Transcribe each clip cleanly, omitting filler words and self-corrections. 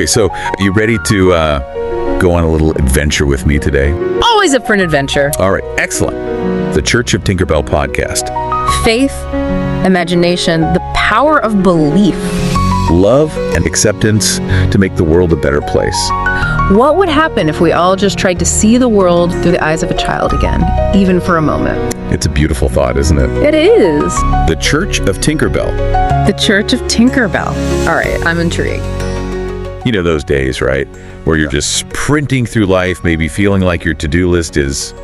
Okay, so you ready to go on a little adventure with me today? Always up for an adventure. All right, excellent. The Church of Tinkerbell podcast. Faith, imagination, the power of belief. Love and acceptance to make the world a better place. What would happen if we all just tried to see the world through the eyes of a child again, even for a moment? It's a beautiful thought, isn't it? It is. The Church of Tinkerbell. The Church of Tinkerbell. All right, I'm intrigued. You know those days, right? Where you're just sprinting through life, maybe feeling like your to-do list is,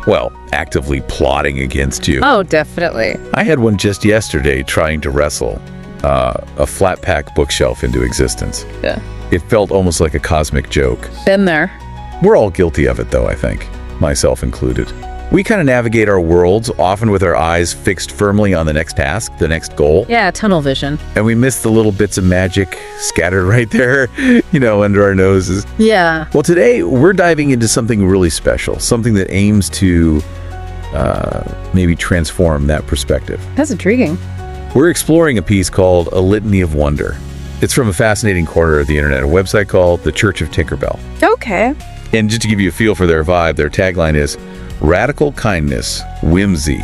well, actively plotting against you. Oh, definitely. I had one just yesterday trying to wrestle a flat-pack bookshelf into existence. Yeah. It felt almost like a cosmic joke. Been there. We're all guilty of it, though, I think, myself included. We kind of navigate our worlds, often with our eyes fixed firmly on the next task, the next goal. Yeah, tunnel vision. And we miss the little bits of magic scattered right there, under our noses. Yeah. Well, today we're diving into something really special, something that aims to maybe transform that perspective. That's intriguing. We're exploring a piece called A Litany of Wonder. It's from a fascinating corner of the internet, a website called The Church of Tinkerbell. Okay. And just to give you a feel for their vibe, their tagline is radical kindness, whimsy,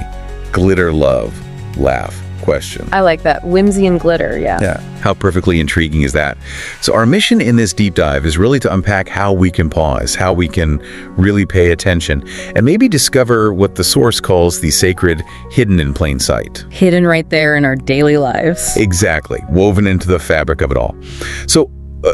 glitter love, laugh, question. I like that. Whimsy and glitter, yeah. Yeah, how perfectly intriguing is that? So our mission in this deep dive is really to unpack how we can pause, how we can really pay attention, and maybe discover what the source calls the sacred hidden in plain sight. Hidden right there in our daily lives. Exactly, woven into the fabric of it all. So,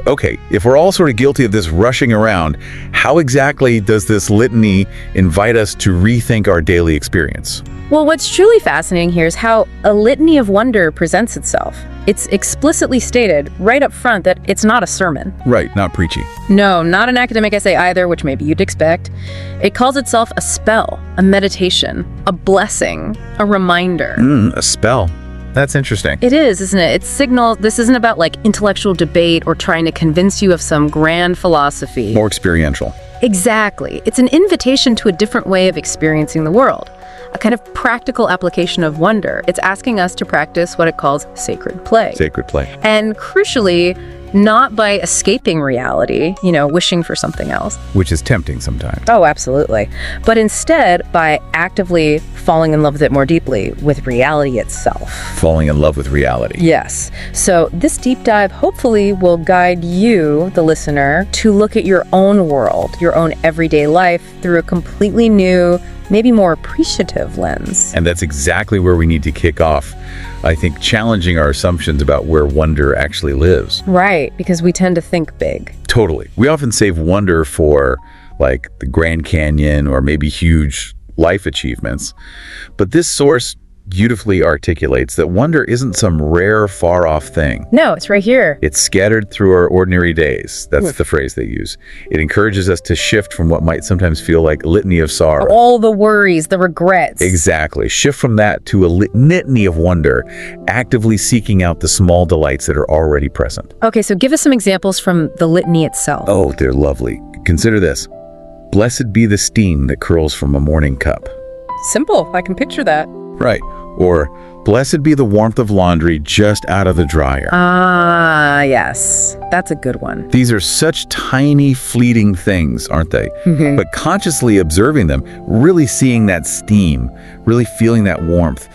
okay, if we're all sort of guilty of this rushing around, how exactly does this litany invite us to rethink our daily experience? Well, what's truly fascinating here is how a litany of wonder presents itself. It's explicitly stated right up front that it's not a sermon. Right, not preachy. No, not an academic essay either, which maybe you'd expect. It calls itself a spell, a meditation, a blessing, a reminder. A spell. That's interesting. It is, isn't it? It's signal. This isn't about like intellectual debate or trying to convince you of some grand philosophy. More experiential. Exactly. It's an invitation to a different way of experiencing the world. A kind of practical application of wonder. It's asking us to practice what it calls sacred play. Sacred play. And crucially, not by escaping reality, wishing for something else. Which is tempting sometimes. Oh, absolutely. But instead, by actively falling in love with it more deeply, with reality itself. Falling in love with reality. Yes. So this deep dive hopefully will guide you, the listener, to look at your own world, your own everyday life through a completely new, maybe more appreciative lens. And that's exactly where we need to kick off, I think, challenging our assumptions about where wonder actually lives. Right, because we tend to think big. Totally. We often save wonder for, like, the Grand Canyon or maybe huge life achievements. But this source beautifully articulates that wonder isn't some rare, far-off thing. No, it's right here. It's scattered through our ordinary days. That's the phrase they use. It encourages us to shift from what might sometimes feel like litany of sorrow. All the worries, the regrets. Exactly. Shift from that to a litany of wonder, actively seeking out the small delights that are already present. Okay, so give us some examples from the litany itself. Oh, they're lovely. Consider this. Blessed be the steam that curls from a morning cup. Simple. I can picture that. Right. Or, blessed be the warmth of laundry just out of the dryer. Ah, yes. That's a good one. These are such tiny, fleeting things, aren't they? But consciously observing them, really seeing that steam, really feeling that warmth,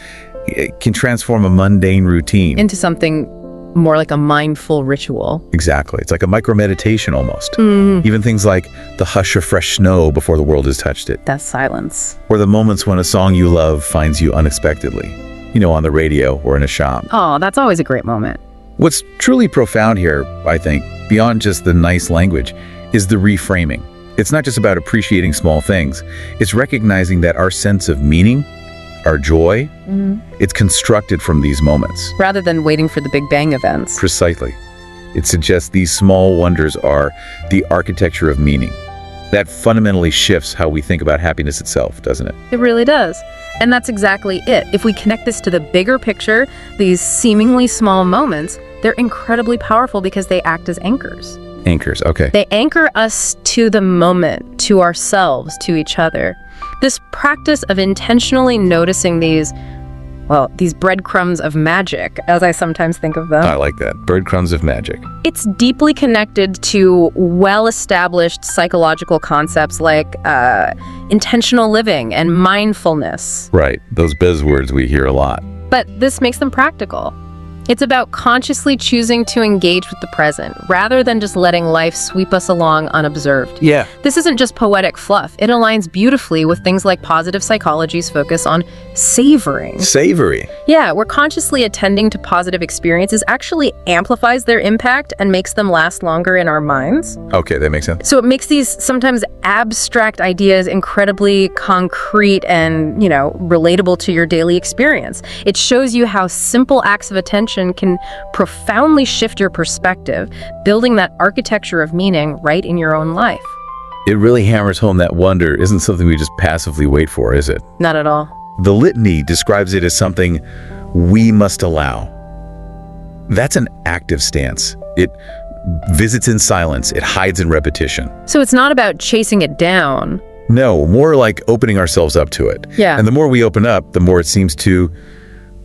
it can transform a mundane routine into something more like a mindful ritual. Exactly. It's like a micro-meditation almost. Even things like the hush of fresh snow before the world has touched it. That's silence. Or the moments when a song you love finds you unexpectedly, on the radio or in a shop. Oh, that's always a great moment. What's truly profound here, I think, beyond just the nice language, is the reframing. It's not just about appreciating small things. It's recognizing that our sense of meaning, our joy, it's constructed from these moments. Rather than waiting for the Big Bang events. Precisely. It suggests these small wonders are the architecture of meaning. That fundamentally shifts how we think about happiness itself, doesn't it? It really does. And that's exactly it. If we connect this to the bigger picture, these seemingly small moments, they're incredibly powerful because they act as anchors. Anchors, okay. They anchor us to the moment, to ourselves, to each other. This practice of intentionally noticing these well, these breadcrumbs of magic, as I sometimes think of them. I like that. Breadcrumbs of magic. It's deeply connected to well-established psychological concepts like intentional living and mindfulness. Right. Those buzzwords we hear a lot. But this makes them practical. It's about consciously choosing to engage with the present, rather than just letting life sweep us along unobserved. Yeah. This isn't just poetic fluff. It aligns beautifully with things like positive psychology's focus on savoring. Savory. Yeah, where consciously attending to positive experiences actually amplifies their impact and makes them last longer in our minds. Okay, that makes sense. So it makes these sometimes abstract ideas incredibly concrete and, relatable to your daily experience. It shows you how simple acts of attention can profoundly shift your perspective, building that architecture of meaning right in your own life. It really hammers home that wonder isn't something we just passively wait for, is it? Not at all. The litany describes it as something we must allow. That's an active stance. It visits in silence. It hides in repetition. So it's not about chasing it down. No, more like opening ourselves up to it. Yeah. And the more we open up, the more it seems to,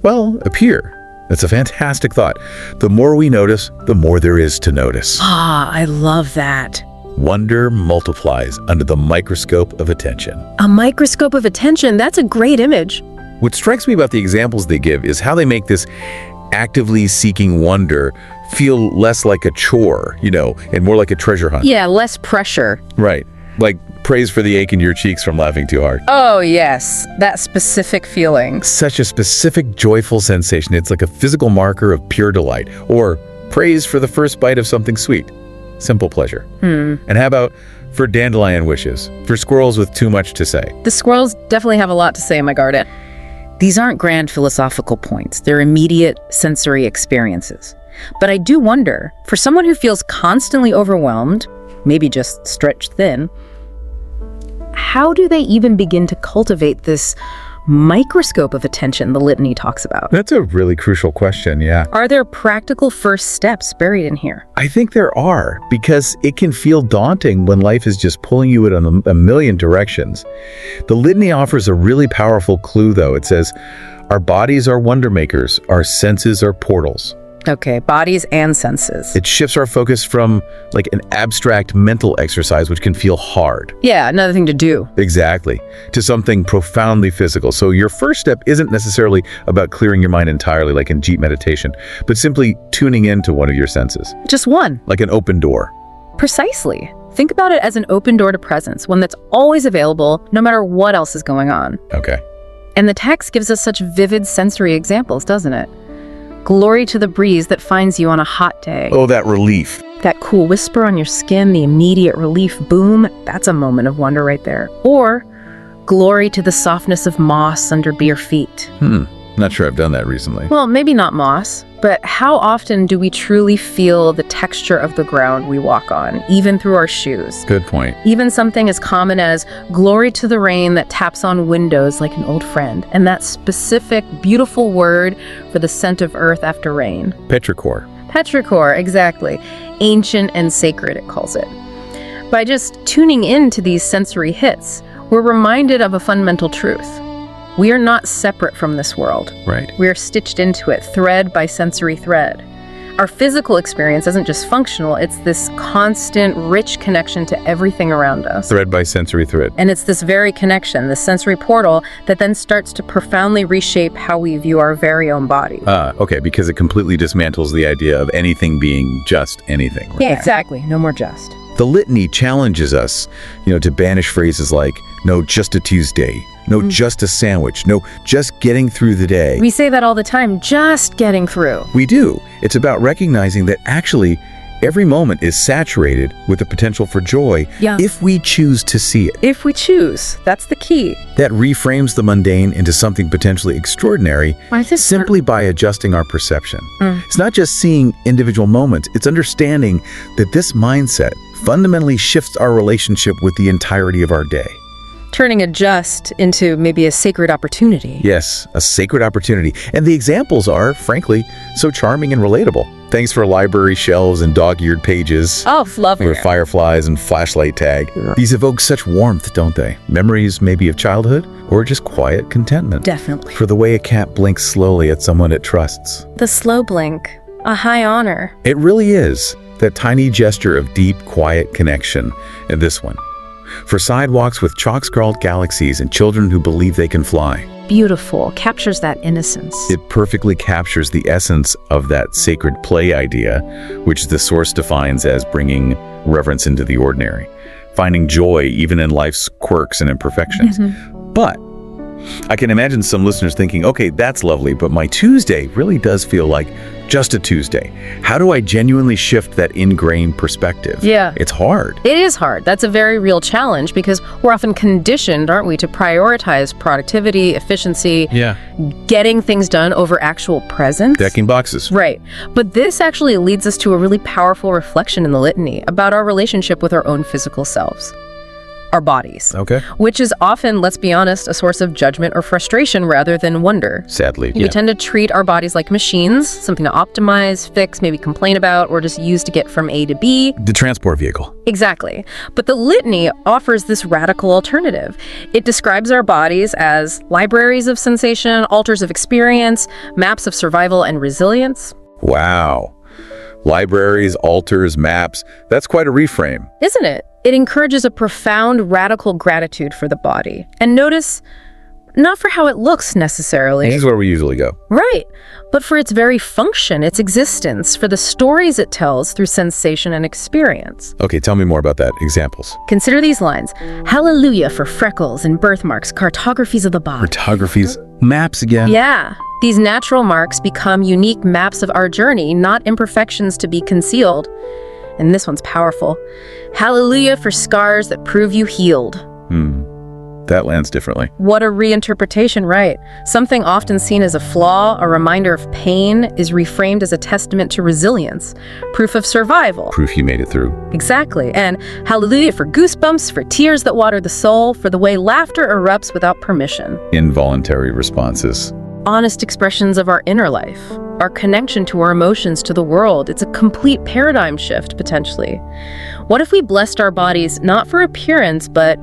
appear. That's a fantastic thought. The more we notice, the more there is to notice. Ah, I love that. Wonder multiplies under the microscope of attention. A microscope of attention, that's a great image. What strikes me about the examples they give is how they make this actively seeking wonder feel less like a chore, and more like a treasure hunt. Yeah, less pressure. Right. Like praise for the ache in your cheeks from laughing too hard. Oh, yes. That specific feeling. Such a specific, joyful sensation. It's like a physical marker of pure delight. Or praise for the first bite of something sweet. Simple pleasure. And how about for dandelion wishes? For squirrels with too much to say? The squirrels definitely have a lot to say in my garden. These aren't grand philosophical points. They're immediate sensory experiences. But I do wonder, for someone who feels constantly overwhelmed, maybe just stretched thin, how do they even begin to cultivate this microscope of attention the litany talks about? That's a really crucial question, yeah. Are there practical first steps buried in here? I think there are, because it can feel daunting when life is just pulling you in a million directions. The litany offers a really powerful clue, though. It says, our bodies are wonder makers, our senses are portals. Okay, bodies and senses. It shifts our focus from like an abstract mental exercise, which can feel hard. Yeah, another thing to do. Exactly. To something profoundly physical. So your first step isn't necessarily about clearing your mind entirely like in deep meditation, but simply tuning into one of your senses. Just one. Like an open door. Precisely. Think about it as an open door to presence, one that's always available no matter what else is going on. Okay. And the text gives us such vivid sensory examples, doesn't it? Glory to the breeze that finds you on a hot day. Oh, that relief. That cool whisper on your skin, the immediate relief boom, that's a moment of wonder right there. Or glory to the softness of moss under bare feet. Not sure I've done that recently. Well, maybe not moss, but how often do we truly feel the texture of the ground we walk on, even through our shoes? Good point. Even something as common as glory to the rain that taps on windows like an old friend, and that specific, beautiful word for the scent of earth after rain. Petrichor. Petrichor, exactly. Ancient and sacred, it calls it. By just tuning in to these sensory hits, we're reminded of a fundamental truth. We are not separate from this world. Right. We are stitched into it, thread by sensory thread. Our physical experience isn't just functional, it's this constant, rich connection to everything around us. Thread by sensory thread. And it's this very connection, this sensory portal, that then starts to profoundly reshape how we view our very own body. Okay, because it completely dismantles the idea of anything being just anything. Right? Yeah, exactly. No more just. The litany challenges us, to banish phrases like, no, just a Tuesday. No, just a sandwich. No, just getting through the day. We say that all the time, just getting through. We do. It's about recognizing that actually every moment is saturated with the potential for joy if we choose to see it. If we choose, that's the key. That reframes the mundane into something potentially extraordinary simply by adjusting our perception. It's not just seeing individual moments, it's understanding that this mindset fundamentally shifts our relationship with the entirety of our day. Turning a just into maybe a sacred opportunity. Yes, a sacred opportunity. And the examples are, frankly, so charming and relatable. Thanks for library shelves and dog-eared pages. Oh, lovely. Or fireflies and flashlight tag. These evoke such warmth, don't they? Memories maybe of childhood or just quiet contentment. Definitely. For the way a cat blinks slowly at someone it trusts. The slow blink, a high honor. It really is that tiny gesture of deep, quiet connection, and this one. For sidewalks with chalk-scrawled galaxies and children who believe they can fly. Beautiful, captures that innocence. It perfectly captures the essence of that sacred play idea, which the Source defines as bringing reverence into the ordinary, finding joy even in life's quirks and imperfections. But I can imagine some listeners thinking, okay, that's lovely, but my Tuesday really does feel like just a Tuesday. How do I genuinely shift that ingrained perspective? Yeah. It's hard. It is hard. That's a very real challenge because we're often conditioned, aren't we, to prioritize productivity, efficiency, getting things done over actual presence. Decking boxes. Right. But this actually leads us to a really powerful reflection in the litany about our relationship with our own physical selves. Our bodies. Okay. Which is often, let's be honest, a source of judgment or frustration rather than wonder. Sadly. We tend to treat our bodies like machines, something to optimize, fix, maybe complain about, or just use to get from A to B. The transport vehicle. Exactly. But the litany offers this radical alternative. It describes our bodies as libraries of sensation, altars of experience, maps of survival and resilience. Wow. Libraries, altars, maps. That's quite a reframe. Isn't it? It encourages a profound, radical gratitude for the body. And notice, not for how it looks necessarily. This is where we usually go. Right. But for its very function, its existence, for the stories it tells through sensation and experience. Okay, tell me more about that. Examples. Consider these lines. Hallelujah for freckles and birthmarks, cartographies of the body. Cartographies. Maps again. Yeah. These natural marks become unique maps of our journey, not imperfections to be concealed. And this one's powerful. Hallelujah for scars that prove you healed. That lands differently. What a reinterpretation, right? Something often seen as a flaw, a reminder of pain, is reframed as a testament to resilience, proof of survival. Proof you made it through. Exactly. And hallelujah for goosebumps, for tears that water the soul, for the way laughter erupts without permission. Involuntary responses. Honest expressions of our inner life, our connection to our emotions, to the world. It's a complete paradigm shift, potentially. What if we blessed our bodies not for appearance, but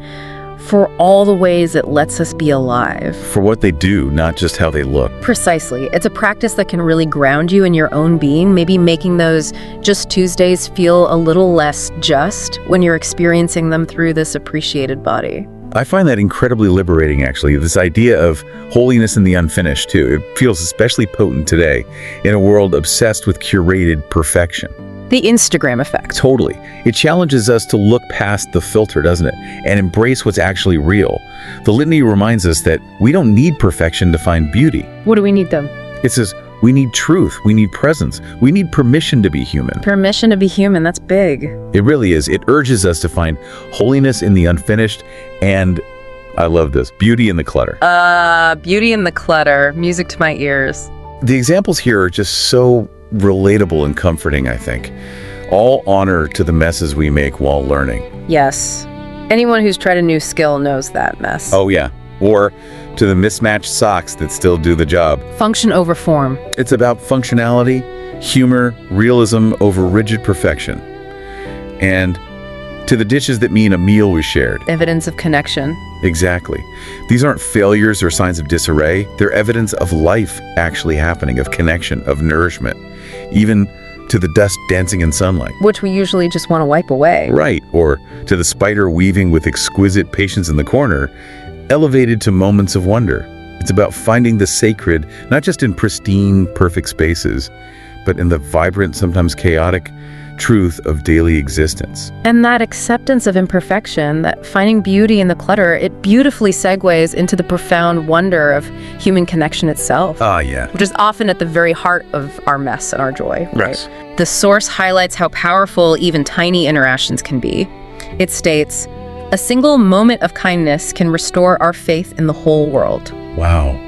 for all the ways it lets us be alive? For what they do, not just how they look. Precisely. It's a practice that can really ground you in your own being, maybe making those just Tuesdays feel a little less just when you're experiencing them through this appreciated body. I find that incredibly liberating, actually. This idea of holiness in the unfinished, too. It feels especially potent today in a world obsessed with curated perfection. The Instagram effect. Totally. It challenges us to look past the filter, doesn't it? And embrace what's actually real. The litany reminds us that we don't need perfection to find beauty. What do we need, though? It says we need truth, we need presence, we need permission to be human. Permission to be human, that's big. It really is. It urges us to find holiness in the unfinished and, I love this, beauty in the clutter. Beauty in the clutter, music to my ears. The examples here are just so relatable and comforting, I think. All honor to the messes we make while learning. Yes. Anyone who's tried a new skill knows that mess. Oh yeah. Or to the mismatched socks that still do the job. Function over form. It's about functionality, humor, realism over rigid perfection. And to the dishes that mean a meal was shared. Evidence of connection. Exactly. These aren't failures or signs of disarray. They're evidence of life actually happening, of connection, of nourishment. Even to the dust dancing in sunlight. Which we usually just want to wipe away. Right. Or to the spider weaving with exquisite patience in the corner, elevated to moments of wonder. It's about finding the sacred, not just in pristine, perfect spaces, but in the vibrant, sometimes chaotic truth of daily existence. And that acceptance of imperfection, that finding beauty in the clutter, it beautifully segues into the profound wonder of human connection itself. Yeah. Which is often at the very heart of our mess and our joy. Right? Yes. The source highlights how powerful even tiny interactions can be. It states, "A single moment of kindness can restore our faith in the whole world." Wow.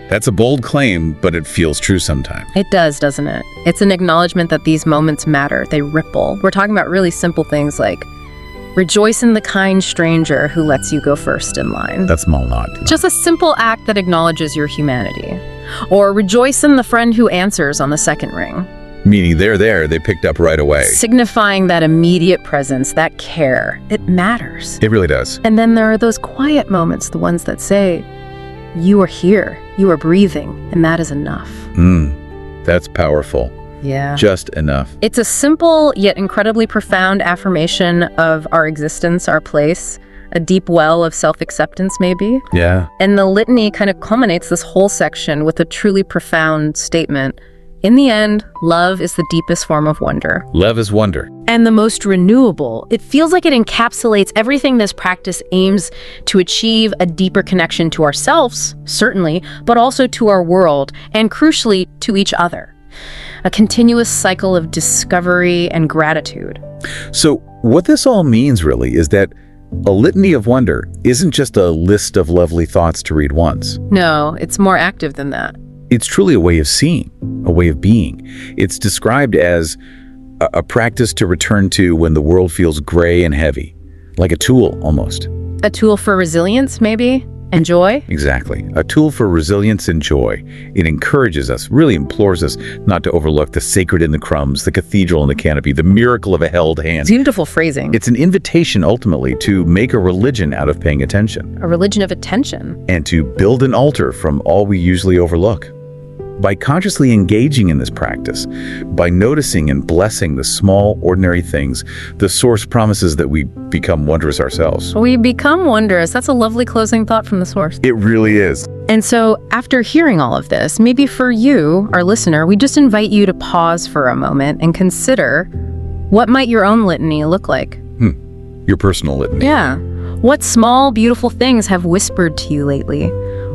That's a bold claim, but it feels true sometimes. It does, doesn't it? It's an acknowledgement that these moments matter. They ripple. We're talking about really simple things like rejoice in the kind stranger who lets you go first in line. That's small nod. Just a simple act that acknowledges your humanity. Or rejoice in the friend who answers on the second ring. Meaning they're there, they picked up right away. Signifying that immediate presence, that care. It matters. It really does. And then there are those quiet moments, the ones that say, you are here, you are breathing, and that is enough. That's powerful. Yeah. Just enough. It's a simple yet incredibly profound affirmation of our existence, our place, a deep well of self-acceptance maybe. Yeah. And the litany kind of culminates this whole section with a truly profound statement. In the end, love is the deepest form of wonder. Love is wonder. And the most renewable. It feels like it encapsulates everything this practice aims to achieve: a deeper connection to ourselves, certainly, but also to our world, and crucially, to each other. A continuous cycle of discovery and gratitude. So what this all means really is that a litany of wonder isn't just a list of lovely thoughts to read once. No, it's more active than that. It's truly a way of seeing, a way of being. It's described as a practice to return to when the world feels gray and heavy, like a tool almost. A tool for resilience, maybe? And joy? Exactly. A tool for resilience and joy. It encourages us, really implores us not to overlook the sacred in the crumbs, the cathedral in the canopy, the miracle of a held hand. Beautiful phrasing. It's an invitation, ultimately, to make a religion out of paying attention. A religion of attention. And to build an altar from all we usually overlook. By consciously engaging in this practice, by noticing and blessing the small, ordinary things, the Source promises that we become wondrous ourselves. We become wondrous. That's a lovely closing thought from the Source. It really is. And so, after hearing all of this, maybe for you, our listener, we just invite you to pause for a moment and consider, what might your own litany look like? Your personal litany. Yeah. What small, beautiful things have whispered to you lately?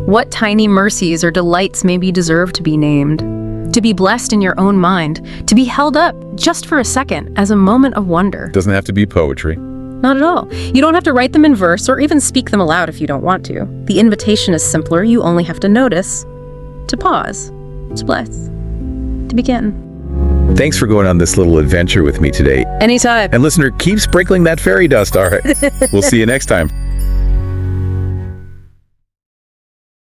What tiny mercies or delights maybe deserve to be named? To be blessed in your own mind, to be held up just for a second as a moment of wonder. Doesn't have to be poetry. Not at all. You don't have to write them in verse or even speak them aloud if you don't want to. The invitation is simpler. You only have to notice, to pause, to bless, to begin. Thanks for going on this little adventure with me today. Anytime. And listener, keep sprinkling that fairy dust, all right? We'll see you next time.